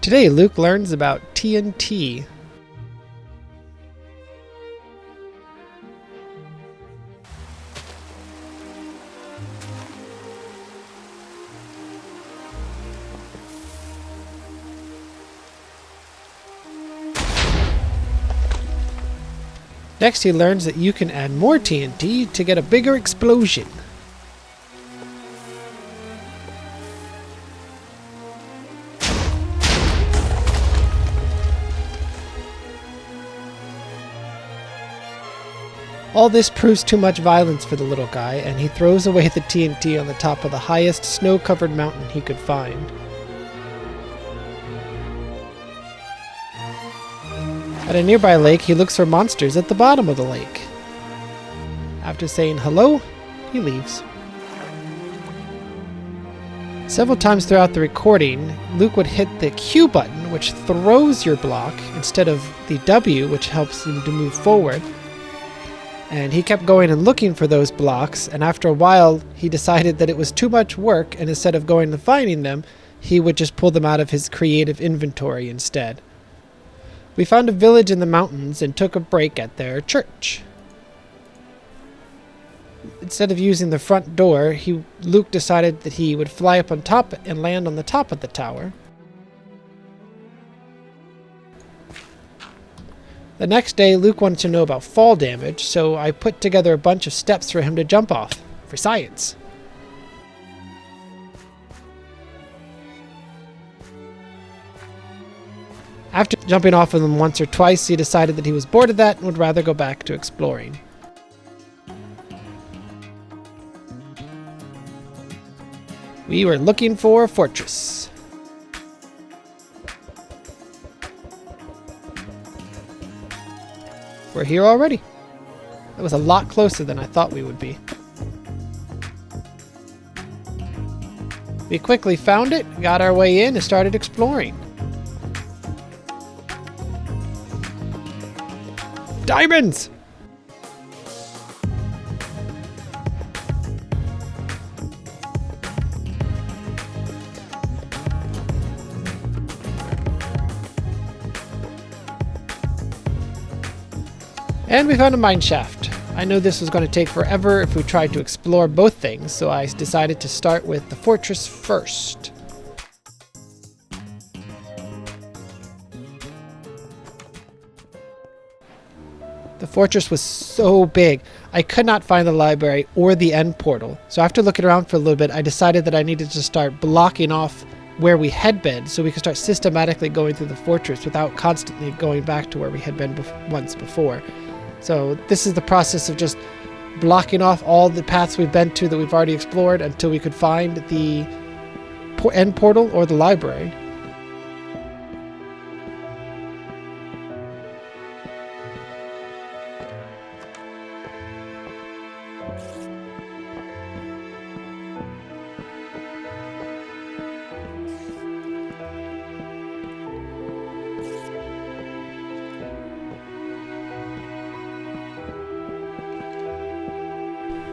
Today, Luke learns about TNT. Next, he learns that you can add more TNT to get a bigger explosion. All this proves too much violence for the little guy, and he throws away the TNT on the top of the highest snow-covered mountain he could find. At a nearby lake, he looks for monsters at the bottom of the lake. After saying hello, he leaves. Several times throughout the recording, Luke would hit the Q button, which throws your block, instead of the W, which helps him to move forward. And he kept going and looking for those blocks, and after a while, he decided that it was too much work, and instead of going and finding them, he would just pull them out of his creative inventory instead. We found a village in the mountains and took a break at their church. Instead of using the front door, Luke decided that he would fly up on top and land on the top of the tower. The next day, Luke wanted to know about fall damage, so I put together a bunch of steps for him to jump off, for science. After jumping off of them once or twice, he decided that he was bored of that and would rather go back to exploring. We were looking for a fortress. We're here already. That was a lot closer than I thought we would be. We quickly found it, got our way in, and started exploring. Diamonds! And we found a mine shaft. I know this was going to take forever if we tried to explore both things, so I decided to start with the fortress first. The fortress was so big, I could not find the library or the end portal. So after looking around for a little bit, I decided that I needed to start blocking off where we had been so we could start systematically going through the fortress without constantly going back to where we had been once before. So this is the process of just blocking off all the paths we've been to that we've already explored until we could find the end portal or the library.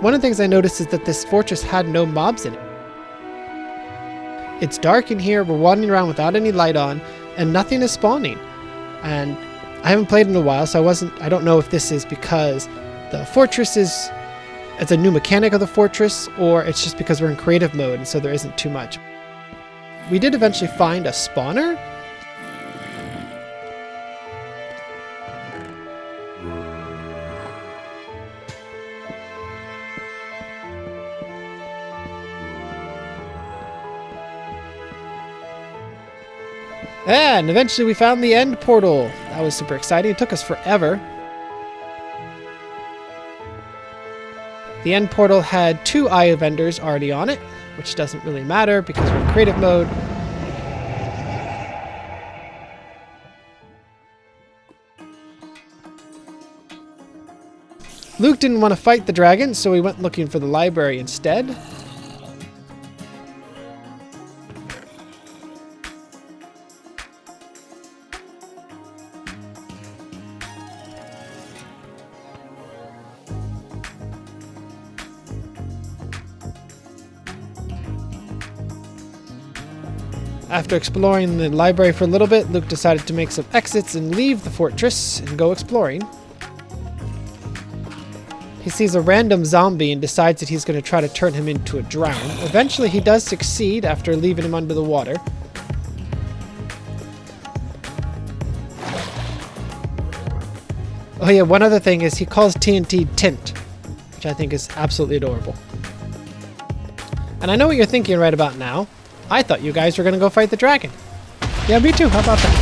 One of the things I noticed is that this fortress had no mobs in it. It's dark in here, we're wandering around without any light on, and nothing is spawning. And I haven't played in a while, so I don't know if this is because the fortress it's a new mechanic of the fortress, or it's just because we're in creative mode and so there isn't too much. We did eventually find a spawner. And eventually we found the end portal. That was super exciting. It took us forever. The end portal had 2 eye vendors already on it, which doesn't really matter because we're in creative mode. Luke didn't want to fight the dragon, so we went looking for the library instead. After exploring the library for a little bit, Luke decided to make some exits and leave the fortress and go exploring. He sees a random zombie and decides that he's going to try to turn him into a drown. Eventually he does succeed after leaving him under the water. Oh yeah, one other thing is he calls TNT Tint, which I think is absolutely adorable. And I know what you're thinking right about now. I thought you guys were going to go fight the dragon. Yeah, me too. How about that?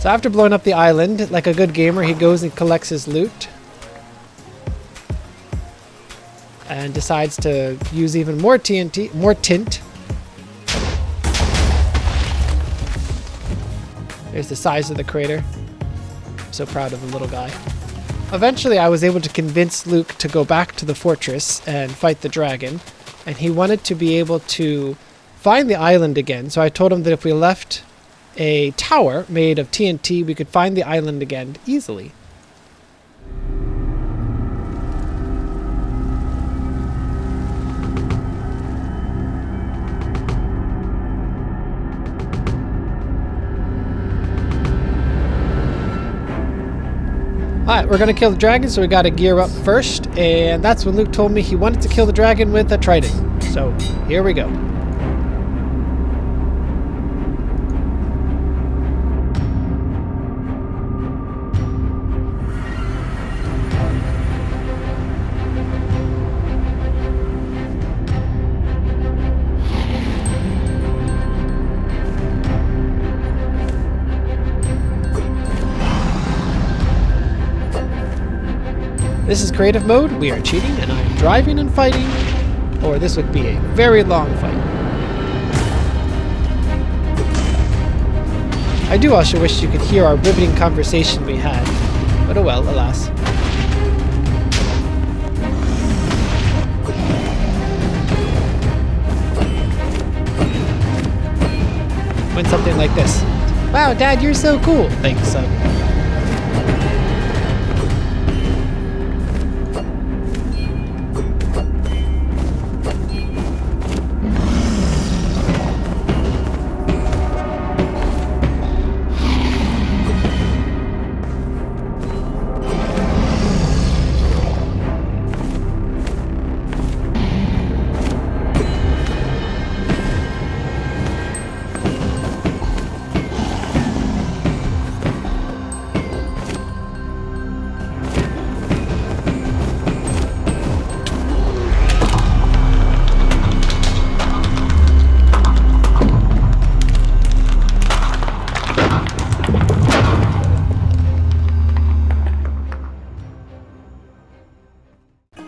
So after blowing up the island, like a good gamer, he goes and collects his loot. And decides to use even more TNT, more tint. There's the size of the crater. I'm so proud of the little guy. Eventually, I was able to convince Luke to go back to the fortress and fight the dragon. And he wanted to be able to find the island again. So I told him that if we left a tower made of TNT, we could find the island again easily. Alright, we're gonna kill the dragon, so we gotta gear up first, and that's when Luke told me he wanted to kill the dragon with a trident. So, here we go. This is creative mode, we are cheating, and I am driving and fighting, or this would be a very long fight. I do also wish you could hear our riveting conversation we had, but oh well, alas. When something like this. Wow, Dad, you're so cool. Thanks, son.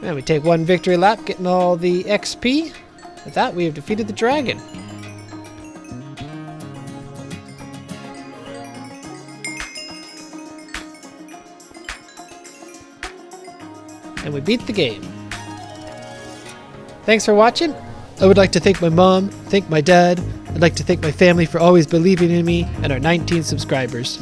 And we take one victory lap, getting all the XP. With that, we have defeated the dragon. And we beat the game. Thanks for watching. I would like to thank my mom, thank my dad. I'd like to thank my family for always believing in me, and our 19 subscribers.